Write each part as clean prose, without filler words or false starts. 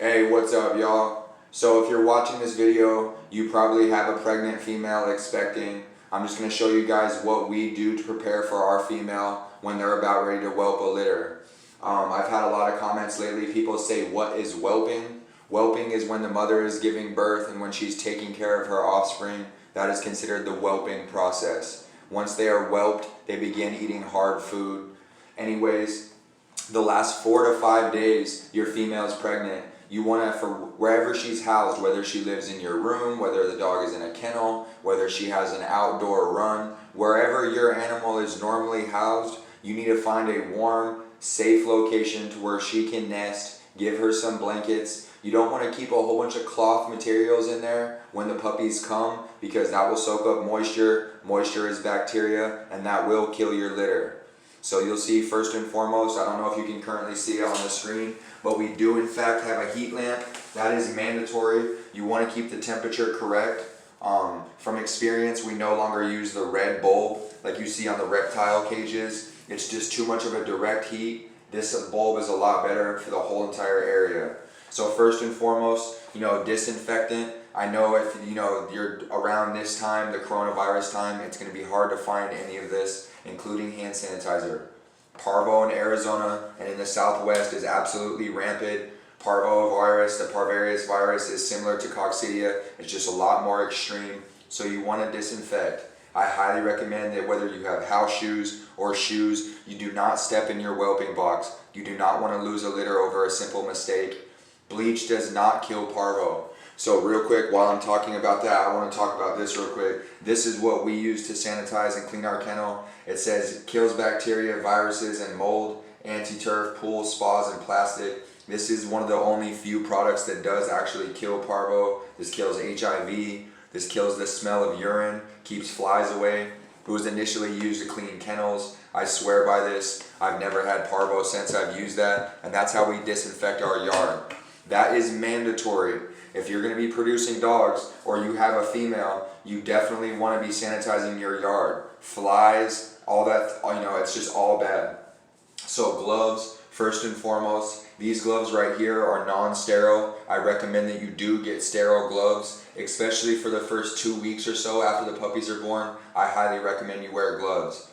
Hey, what's up, y'all? So if you're watching this video, you probably have a pregnant female expecting. I'm just going to show you guys what we do to prepare for our female when they're about ready to whelp a litter. I've had a lot of comments lately. People say, what is whelping? Whelping is when the mother is giving birth and when she's taking care of her offspring. That is considered the whelping process. Once they are whelped, they begin eating hard food. Anyways, the last 4 to 5 days your female is pregnant, you want to, for wherever she's housed, whether she lives in your room, whether the dog is in a kennel, whether she has an outdoor run, wherever your animal is normally housed, you need to find a warm, safe location to where she can nest. Give her some blankets. You don't want to keep a whole bunch of cloth materials in there when the puppies come, because that will soak up moisture. Moisture is bacteria, and that will kill your litter. So you'll see, first and foremost, I don't know if you can currently see it on the screen, but we do in fact have a heat lamp. That is mandatory. You want to keep the temperature correct. From experience, we no longer use the red bulb like you see on the reptile cages. It's just too much of a direct heat. This bulb is a lot better for the whole entire area. So first and foremost, disinfectant. I know if you're around this time, the coronavirus time, it's going to be hard to find any of this, including hand sanitizer. Parvo in Arizona and in the Southwest is absolutely rampant. Parvovirus, the parvovirus virus, is similar to coccidia. It's just a lot more extreme. So you want to disinfect. I highly recommend that whether you have house shoes or shoes, you do not step in your whelping box. You do not want to lose a litter over a simple mistake. Bleach does not kill parvo. So real quick, while I'm talking about that, I want to talk about this real quick. This is what we use to sanitize and clean our kennel. It says it kills bacteria, viruses, and mold, anti-turf, pools, spas, and plastic. This is one of the only few products that does actually kill parvo. This kills HIV. This kills the smell of urine, keeps flies away. It was initially used to clean kennels. I swear by this. I've never had parvo since I've used that, and that's how we disinfect our yard. That is mandatory. If you're going to be producing dogs or you have a female, you definitely want to be sanitizing your yard. Flies, all that, it's just all bad. So gloves, first and foremost. These gloves right here are non-sterile. I recommend that you do get sterile gloves, especially for the first 2 weeks or so after the puppies are born. I highly recommend you wear gloves.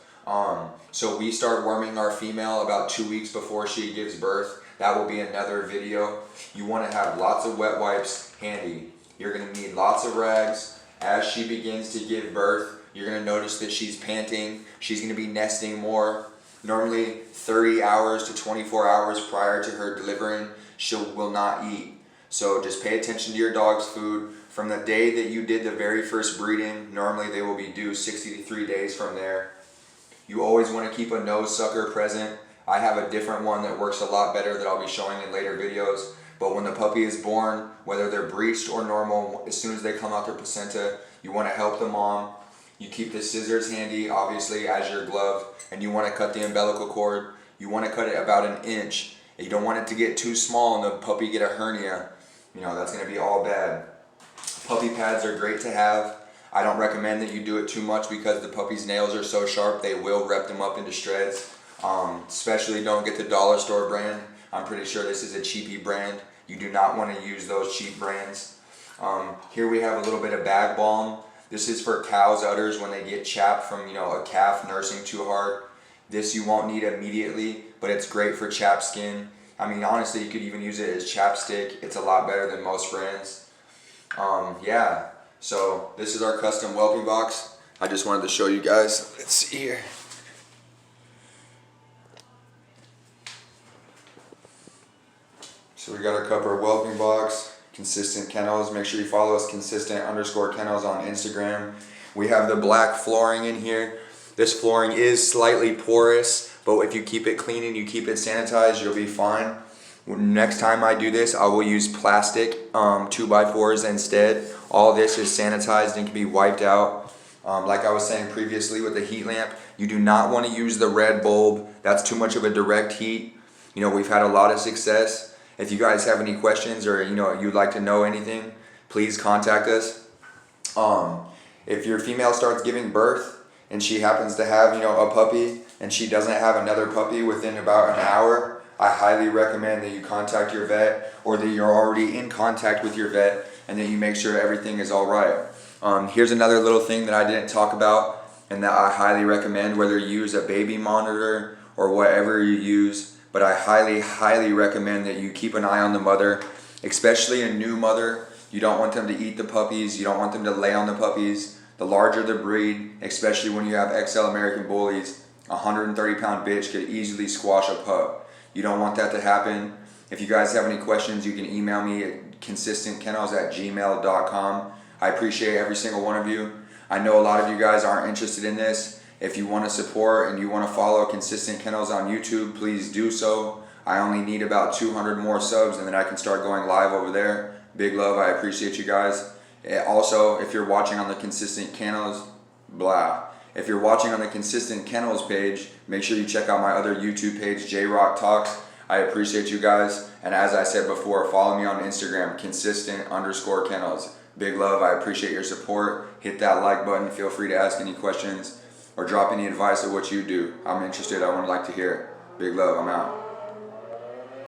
So we start worming our female about 2 weeks before she gives birth. That will be another video. You want to have lots of wet wipes handy. You're going to need lots of rags. As she begins to give birth, you're going to notice that she's panting. She's going to be nesting more. Normally 30 hours to 24 hours prior to her delivering, she will not eat. So just pay attention to your dog's food. From the day that you did the very first breeding, normally they will be due 63 days from there. You always want to keep a nose sucker present. I have a different one that works a lot better that I'll be showing in later videos. But when the puppy is born, whether they're breached or normal, as soon as they come out their placenta, you want to help the mom. You keep the scissors handy, obviously, as your glove, and you want to cut the umbilical cord. You want to cut it about 1 inch. You don't want it to get too small and the puppy get a hernia. That's going to be all bad. Puppy pads are great to have. I don't recommend that you do it too much because the puppy's nails are so sharp, they will rip them up into shreds. Especially don't get the dollar store brand. I'm pretty sure this is a cheapy brand. You do not want to use those cheap brands. Here we have a little bit of bag balm. This is for cows' udders when they get chapped from a calf nursing too hard. This you won't need immediately, but it's great for chapped skin. Honestly, you could even use it as chapstick. It's a lot better than most brands. So this is our custom whelping box. I just wanted to show you guys. Let's see here. So we got our Cupper whelping box, Consistent Kennels. Make sure you follow us, Consistent_Kennels on Instagram. We have the black flooring in here. This flooring is slightly porous, but if you keep it clean and you keep it sanitized, you'll be fine. Next time I do this, I will use plastic 2x4s instead. All this is sanitized and can be wiped out. Like I was saying previously with the heat lamp, you do not want to use the red bulb. That's too much of a direct heat. We've had a lot of success. If you guys have any questions or you'd like to know anything, please contact us. If your female starts giving birth and she happens to have a puppy and she doesn't have another puppy within about an hour, I highly recommend that you contact your vet, or that you're already in contact with your vet, and that you make sure everything is all right. Here's another little thing that I didn't talk about and that I highly recommend, whether you use a baby monitor or whatever you use, but I highly recommend that you keep an eye on the mother, especially a new mother. You don't want them to eat the puppies. You don't want them to lay on the puppies. The larger the breed, especially when you have XL American Bullies, a 130-pound bitch could easily squash a pup. You don't want that to happen. If you guys have any questions, you can email me at consistentkennels@gmail.com. I appreciate every single one of you. I know a lot of you guys aren't interested in this. If you want to support and you want to follow Consistent Kennels on YouTube, please do so. I only need about 200 more subs and then I can start going live over there. Big love, I appreciate you guys. Also, if you're watching on the Consistent Kennels, if you're watching on the Consistent Kennels page, make sure you check out my other YouTube page, J-Rock Talks. I appreciate you guys. And as I said before, follow me on Instagram, consistent_kennels. Big love, I appreciate your support. Hit that like button. Feel free to ask any questions or drop any advice of what you do. I'm interested, I would like to hear it. Big love, I'm out.